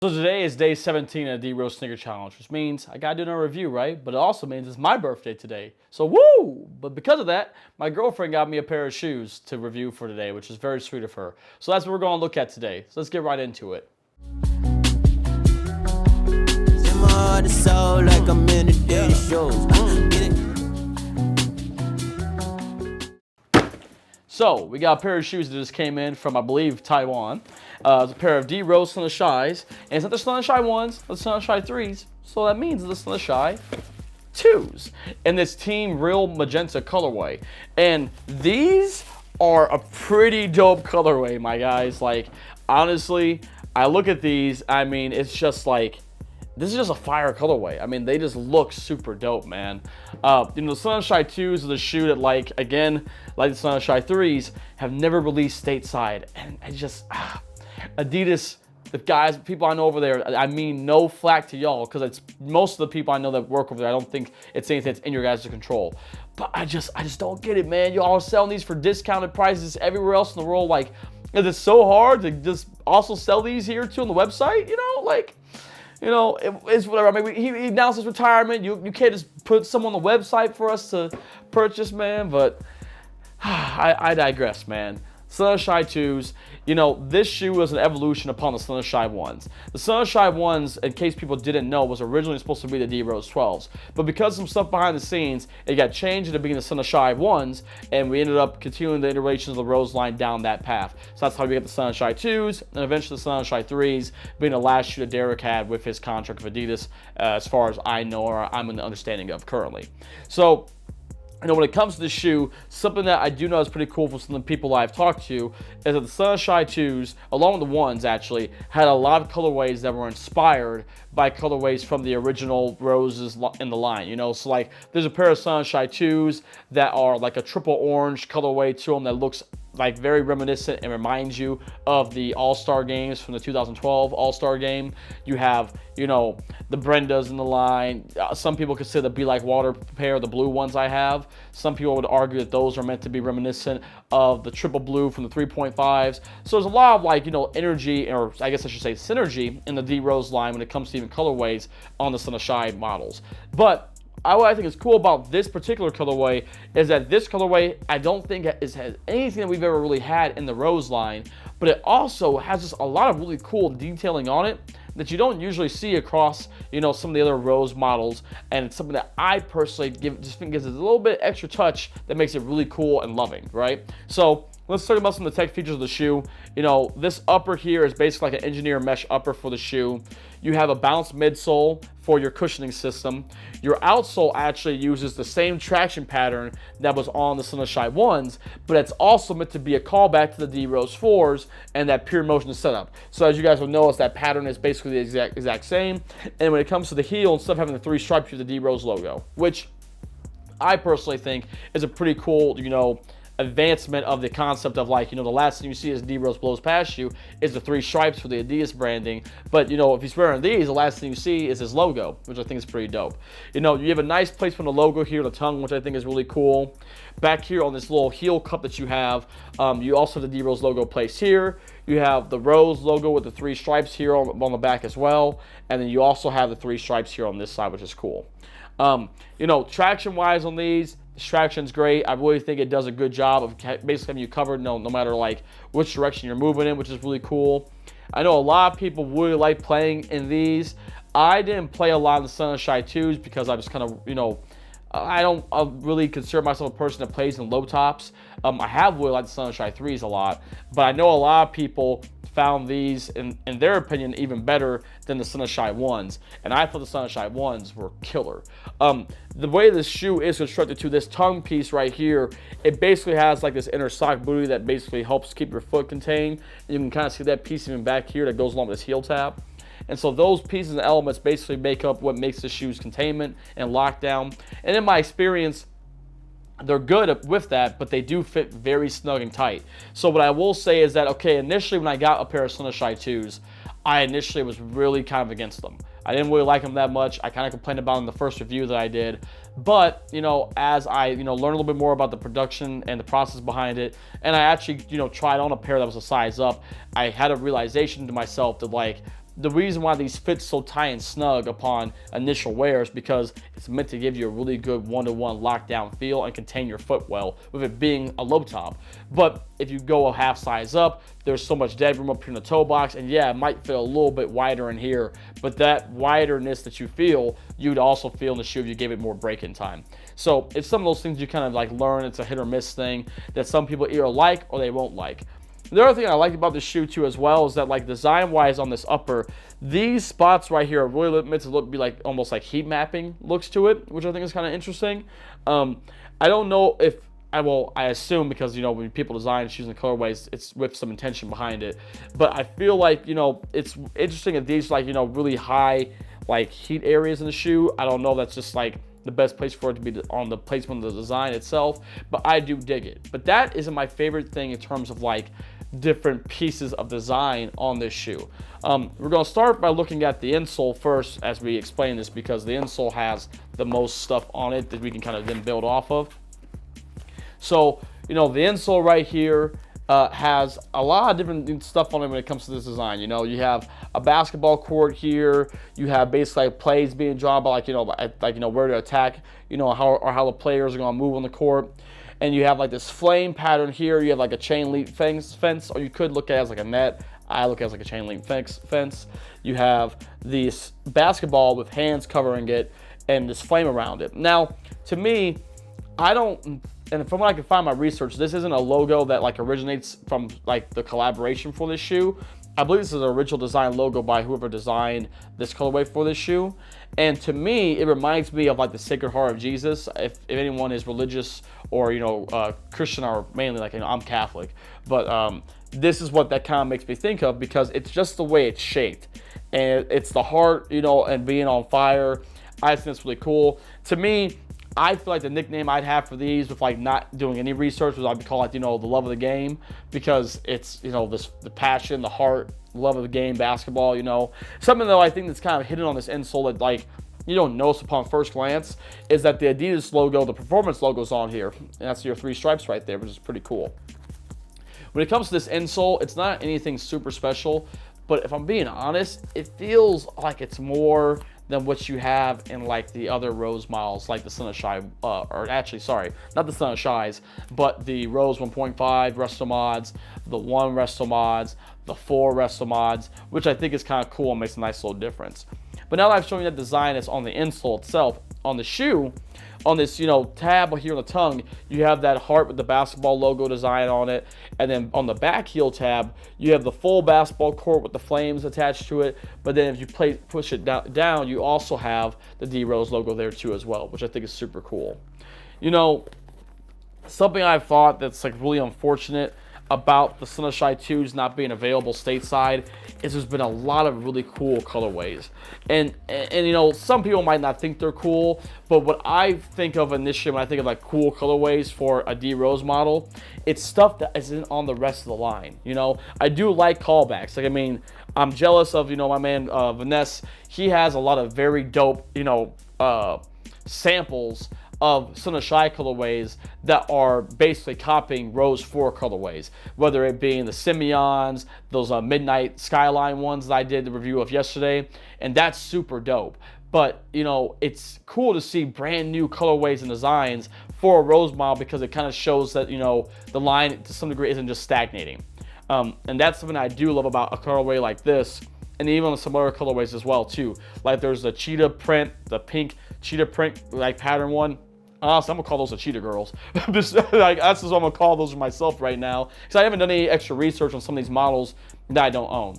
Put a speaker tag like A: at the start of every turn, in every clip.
A: So today is day 17 of the D-Rose Sneaker Challenge, which means I gotta do another review, right? But it also means it's my birthday today. So woo! But because of that, my girlfriend got me a pair of shoes to review for today, which is very sweet of her. So that's what we're gonna look at today. So let's get right into it. So we got a pair of shoes that just came in from, I believe, Taiwan. It's a pair of D-Rose Sly Shies, and it's not the Sly Shy 1s, it's the Sly Shy 3s, so that means it's the Sly Shy 2s in this Team Real Magenta colorway. And these are a pretty dope colorway, my guys. Like, honestly, I look at these, I mean, it's just like, this is just a fire colorway. I mean, they just look super dope, man. The Sly Shy 2s is the shoe that, like, again, like the Sly Shy 3s, have never released stateside. And I just, Adidas, the guys, people I know over there, I mean, no flack to y'all, because it's most of the people I know that work over there, I don't think it's anything that's in your guys' control. But I just don't get it, man. Y'all are selling these for discounted prices everywhere else in the world. Like, is it so hard to just also sell these here too on the website? You know, like, you know, it's whatever. I mean, he announced his retirement. You can't just put some on the website for us to purchase, man. But I digress, man. Sly Shy 2s, you know, this shoe was an evolution upon the Sly Shy 1s. The Sly Shy 1s, in case people didn't know, was originally supposed to be the D-Rose 12s. But because of some stuff behind the scenes, it got changed into being the Sly Shy 1s, and we ended up continuing the iterations of the Rose line down that path. So that's how we get the Sly Shy 2s, and eventually the Sly Shy 3s, being the last shoe that Derek had with his contract with Adidas, as far as I know, or I'm in the understanding of currently. So, you know, when it comes to the shoe, something that I do know is pretty cool from some of the people I've talked to is that the Sly Shy 2s, along with the 1s actually, had a lot of colorways that were inspired by colorways from the original Roses in the line, you know? So, like, there's a pair of Sly Shy 2s that are like a triple orange colorway to them that looks like very reminiscent and reminds you of the All-Star games from the 2012 All-Star game. You have, you know, the Brendas in the line. Some people consider the Be Like Water pair, the blue ones I have. Some people would argue that those are meant to be reminiscent of the triple blue from the 3.5s. So there's a lot of, like, you know, energy, or I guess I should say synergy, in the D-Rose line when it comes to even colorways on the Sly Shy models. But what I think is cool about this particular colorway is that this colorway, I don't think has anything that we've ever really had in the Rose line, but it also has just a lot of really cool detailing on it that you don't usually see across, you know, some of the other Rose models, and it's something that I personally just think gives it a little bit extra touch that makes it really cool and loving, right? So let's talk about some of the tech features of the shoe. You know, this upper here is basically like an engineer mesh upper for the shoe. You have a balanced midsole for your cushioning system. Your outsole actually uses the same traction pattern that was on the Sly Shy 1s, but it's also meant to be a callback to the D-Rose 4s and that pure motion setup. So as you guys will notice, that pattern is basically the exact same. And when it comes to the heel, instead of having the 3 stripes, you have the D-Rose logo, which I personally think is a pretty cool, you know, advancement of the concept of, like, you know, the last thing you see as D-Rose blows past you is the 3 stripes for the Adidas branding. But, you know, if he's wearing these, the last thing you see is his logo, which I think is pretty dope. You know, you have a nice placement of the logo here, the tongue, which I think is really cool. Back here on this little heel cup that you have, you also have the D-Rose logo placed here. You have the Rose logo with the 3 stripes here on the back as well. And then you also have the 3 stripes here on this side, which is cool. You know, traction-wise on these, this traction's great. I really think it does a good job of basically having you covered no matter, like, which direction you're moving in, which is really cool. I know a lot of people really like playing in these. I didn't play a lot in the Sly Shy 2s because I just kind of, you know, I don't really consider myself a person that plays in low tops. I have really liked the Sly Shy 3s a lot, but I know a lot of people found these, in their opinion, even better than the Sly Shy 1s. And I thought the Sly Shy 1s were killer. The way this shoe is constructed to this tongue piece right here, it basically has like this inner sock booty that basically helps keep your foot contained. And you can kind of see that piece even back here that goes along with this heel tab. And so those pieces and elements basically make up what makes the shoe's containment and lockdown. And in my experience, they're good with that, but they do fit very snug and tight. So what I will say is that, okay, initially when I got a pair of Sly Shy 2s, I initially was really kind of against them. I didn't really like them that much. I kind of complained about them in the first review that I did. But, you know, as I, you know, learned a little bit more about the production and the process behind it, and I actually, you know, tried on a pair that was a size up, I had a realization to myself that, like, the reason why these fit so tight and snug upon initial wear is because it's meant to give you a really good one-to-one lockdown feel and contain your foot well, with it being a low top. But if you go a half size up, there's so much dead room up here in the toe box, and yeah, it might feel a little bit wider in here, but that widerness that you feel, you'd also feel in the shoe if you gave it more break-in time. So it's some of those things you kind of like learn. It's a hit or miss thing that some people either like or they won't like. The other thing I like about this shoe too as well is that, like, design-wise on this upper, these spots right here are really meant to be like almost like heat mapping looks to it, which I think is kind of interesting. I don't know if I assume, because, you know, when people design shoes and colorways, it's with some intention behind it. But I feel like, you know, it's interesting that these, like, you know, really high like heat areas in the shoe. I don't know if that's just like the best place for it to be on the placement of the design itself, but I do dig it. But that isn't my favorite thing in terms of like different pieces of design on this shoe. We're going to start by looking at the insole first as we explain this, because the insole has the most stuff on it that we can kind of then build off of. So, you know, the insole right here has a lot of different stuff on it when it comes to this design. You know, you have a basketball court here. You have basically like plays being drawn by, like, you know, where to attack, you know, how the players are going to move on the court. And you have like this flame pattern here. You have like a chain link fence, or you could look at it as like a net. I look at it as like a chain link fence. You have this basketball with hands covering it and this flame around it. Now, to me, and from what I can find in my research, this isn't a logo that like originates from like the collaboration for this shoe. I believe this is an original design logo by whoever designed this colorway for this shoe. And to me, it reminds me of like the Sacred Heart of Jesus. If anyone is religious or, you know, Christian, or mainly, like, you know, I'm Catholic. But this is what that kind of makes me think of, because it's just the way it's shaped. And it's the heart, you know, and being on fire. I think it's really cool. To me, I feel like the nickname I'd have for these, with like not doing any research, was I'd call it, you know, the love of the game, because it's, you know, the passion, the heart, love of the game, basketball, you know. Something though I think that's kind of hidden on this insole that, like, you don't notice upon first glance, is that the Adidas logo, the performance logo's on here, and that's your 3 stripes right there, which is pretty cool. When it comes to this insole, it's not anything super special, but if I'm being honest, it feels like it's more than what you have in like the other Rose models, like the Son of Shy, or actually, sorry, not the Son of Shies, but the Rose 1.5 Resto Mods, the 1 Resto Mods, the 4 Resto Mods, which I think is kind of cool and makes a nice little difference. But now that I've shown you that design that's on the insole itself, on the shoe, on this, you know, tab here on the tongue, you have that heart with the basketball logo design on it. And then on the back heel tab, you have the full basketball court with the flames attached to it. But then if you push it down, you also have the D Rose logo there too as well, which I think is super cool. You know, something I thought that's like really unfortunate about the Son of Shy 2s not being available stateside is there's been a lot of really cool colorways. And you know, some people might not think they're cool, but what I think of initially when I think of like cool colorways for a D Rose model, it's stuff that isn't on the rest of the line. You know, I do like callbacks. Like, I mean, I'm jealous of, you know, my man Vanessa. He has a lot of very dope, you know, samples of Son of Shy colorways that are basically copying Rose 4 colorways, whether it be in the Simeons, those Midnight Skyline ones that I did the review of yesterday, and that's super dope. But, you know, it's cool to see brand new colorways and designs for a Rose model, because it kind of shows that, you know, the line to some degree isn't just stagnating. And that's something I do love about a colorway like this, and even some other colorways as well too. Like there's the cheetah print, the pink cheetah print like pattern one. Honestly, I'm gonna call those the cheetah girls. Just, like, that's just what I'm gonna call those myself right now, because I haven't done any extra research on some of these models that I don't own.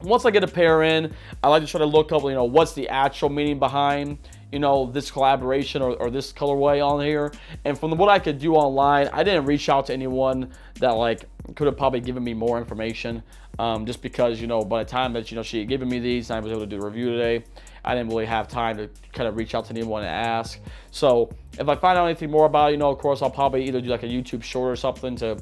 A: Once I get a pair in, I like to try to look up, you know, what's the actual meaning behind, you know, this collaboration or this colorway on here. And from what I could do online, I didn't reach out to anyone that like could have probably given me more information, just because, you know, by the time that, you know, she had given me these and I was able to do the review today, I didn't really have time to kind of reach out to anyone and ask. So if I find out anything more about it, you know, of course, I'll probably either do like a YouTube short or something to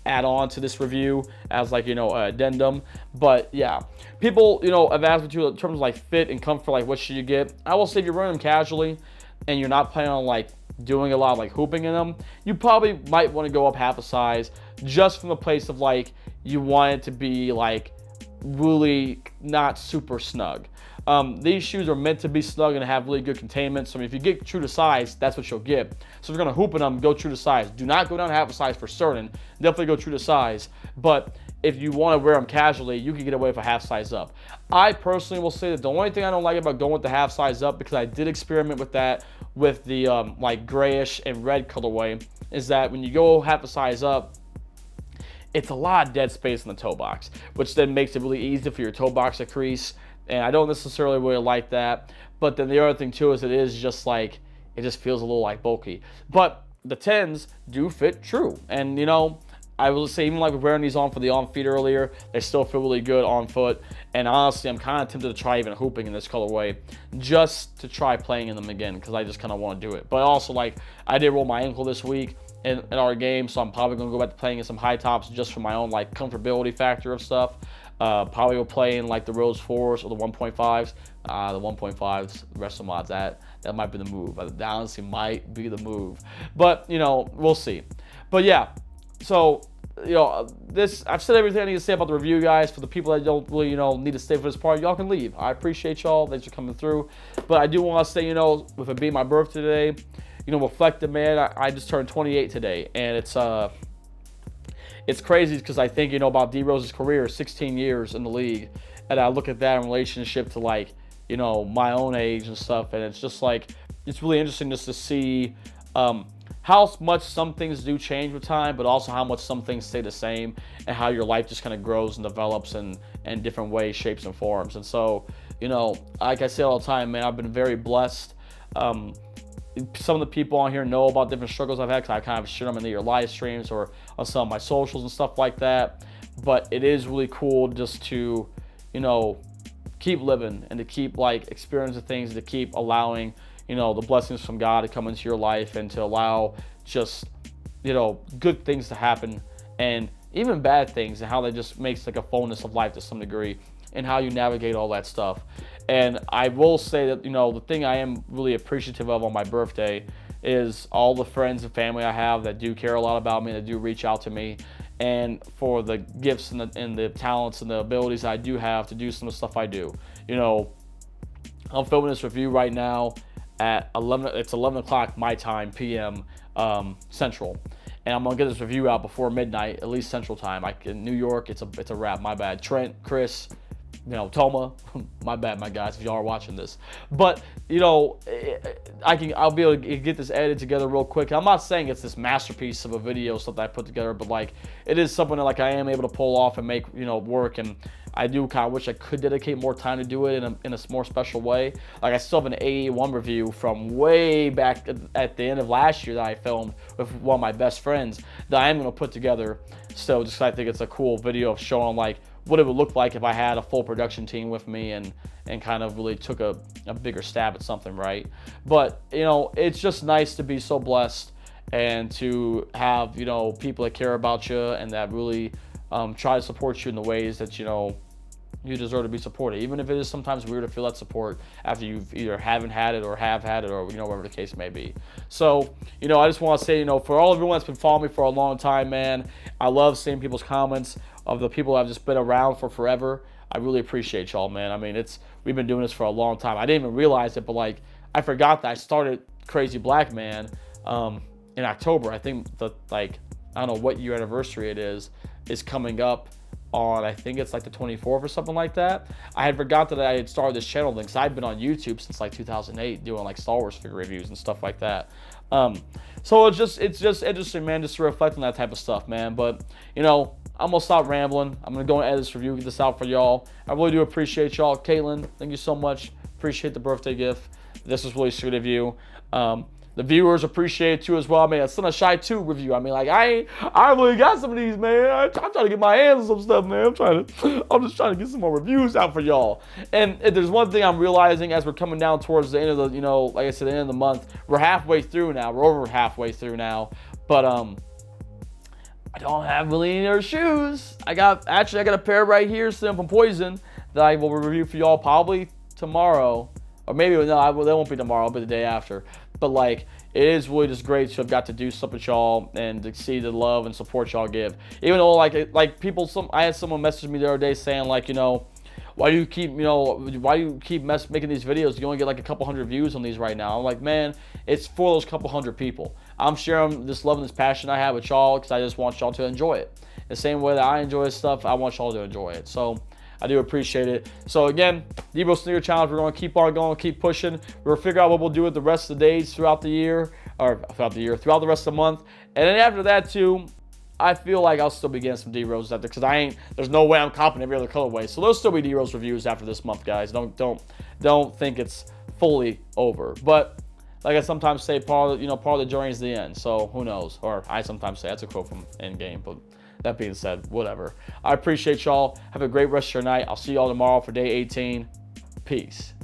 A: add on to this review as like, you know, addendum. But yeah, people, you know, have asked me to in terms of like fit and comfort, like what should you get? I will say if you're running them casually and you're not planning on like doing a lot of like hooping in them, you probably might want to go up half a size, just from the place of like you want it to be like really not super snug. These shoes are meant to be snug and have really good containment. So if you get true to size, that's what you'll get. So if you're gonna hoop in them, go true to size. Do not go down half a size for certain. Definitely go true to size. But if you want to wear them casually, you can get away with a half size up. I personally will say that the only thing I don't like about going with the half size up, because I did experiment with that with the like grayish and red colorway, is that when you go half a size up, it's a lot of dead space in the toe box, which then makes it really easy for your toe box to crease. And I don't necessarily really like that. But then the other thing too is it just feels a little like bulky. But the 10s do fit true. And you know, I will say, even like wearing these on for the on feet earlier, they still feel really good on foot. And honestly, I'm kind of tempted to try even hooping in this colorway just to try playing in them again, because I just kind of want to do it. But also, like, I did roll my ankle this week in our game, so I'm probably going to go back to playing in some high tops just for my own like comfortability factor of stuff. Probably will play in like the Rose 4s or the 1.5s. The 1.5s, the rest of the mods, that might be the move. That honestly might be the move. But, you know, we'll see. But yeah. So, you know, I've said everything I need to say about the review, guys. For the people that don't really, you know, need to stay for this part, y'all can leave. I appreciate y'all. Thanks for coming through. But I do want to say, you know, with it being my birthday today, you know, reflective, man. I just turned 28 today, and it's crazy because I think, you know, about D Rose's career, 16 years in the league, and I look at that in relationship to, like, you know, my own age and stuff, and it's just like, it's really interesting just to see how much some things do change with time, but also how much some things stay the same, and how your life just kind of grows and develops in different ways, shapes, and forms. And so, you know, like I say all the time, man, I've been very blessed. Some of the people on here know about different struggles I've had, because I kind of share them in your live streams or on some of my socials and stuff like that. But it is really cool just to, you know, keep living and to keep like experiencing things, to keep allowing, you know, the blessings from God to come into your life, and to allow just, you know, good things to happen, and even bad things, and how that just makes like a fullness of life to some degree, and how you navigate all that stuff. And I will say that, you know, the thing I am really appreciative of on my birthday is all the friends and family I have that do care a lot about me, that do reach out to me, and for the gifts and the talents and the abilities I do have to do some of the stuff I do. You know, I'm filming this review right now at 11 o'clock my time, PM, Central. And I'm gonna get this review out before midnight, at least Central time. In New York, it's a wrap. My bad. Trent, Chris, you know, Toma, my bad, my guys, if y'all are watching this. But, you know, I'll be able to get this edited together real quick. I'm not saying it's this masterpiece of a video, stuff that I put together, but like, it is something that like I am able to pull off and make, you know, work. And I do kind of wish I could dedicate more time to do it in a more special way. Like, I still have an AA1 review from way back at the end of last year that I filmed with one of my best friends that I am going to put together still, just 'cause I think it's a cool video of showing like what it would look like if I had a full production team with me and kind of really took a bigger stab at something, right? But, you know, it's just nice to be so blessed and to have, you know, people that care about you and that really try to support you in the ways that, you know, you deserve to be supported, even if it is sometimes weird to feel that support after you've either haven't had it or have had it, or, you know, whatever the case may be. So, you know, I just want to say, you know, for all everyone that's been following me for a long time, man, I love seeing people's comments of the people that have just been around for forever. I really appreciate y'all, man. I mean, we've been doing this for a long time. I didn't even realize it, but like, I forgot that I started Crazy Black Man in October. I think I don't know what year anniversary it is coming up on, I think it's like the 24th or something like that. I had forgot that I had started this channel thing, because I've been on YouTube since like 2008 doing like Star Wars figure reviews and stuff like that. So it's just interesting, man, just to reflect on that type of stuff, man. But, you know, I'm gonna stop rambling. I'm gonna go and edit this review, get this out for y'all. I really do appreciate y'all. Caitlin, thank you so much. Appreciate the birthday gift. This was really sweet of you. The viewers appreciate it too as well. I mean, a Son of Shy 2 review. I mean, like, I really got some of these, man. I'm trying to get my hands on some stuff, man. I'm just trying to get some more reviews out for y'all. And if there's one thing I'm realizing as we're coming down towards the end of the, you know, like I said, the end of the month, we're halfway through now. We're over halfway through now. But I don't have really any other shoes. I got a pair right here, sitting from Poison, that I will review for y'all probably tomorrow. or maybe no, that won't be tomorrow. It'll be the day after. But like, it is really just great to have got to do stuff with y'all and to see the love and support y'all give. Even though like people, I had someone message me the other day saying like, why do you keep making these videos? You only get like a couple hundred views on these right now. I'm like, man, it's for those couple hundred people. I'm sharing this love and this passion I have with y'all because I just want y'all to enjoy it. The same way that I enjoy this stuff, I want y'all to enjoy it. So I do appreciate it. So again, Debo Sneaker Challenge, we're going to keep on going, keep pushing. We're going to figure out what we'll do with the rest of the days throughout the year, throughout the rest of the month. And then after that too, I feel like I'll still be getting some D-Rose after, because there's no way I'm copping every other colorway. So there'll still be D-Rose reviews after this month, guys. Don't think it's fully over. But like I sometimes say, part of the journey is the end. So who knows? Or I sometimes say, that's a quote from Endgame, but that being said, whatever. I appreciate y'all. Have a great rest of your night. I'll see y'all tomorrow for day 18. Peace.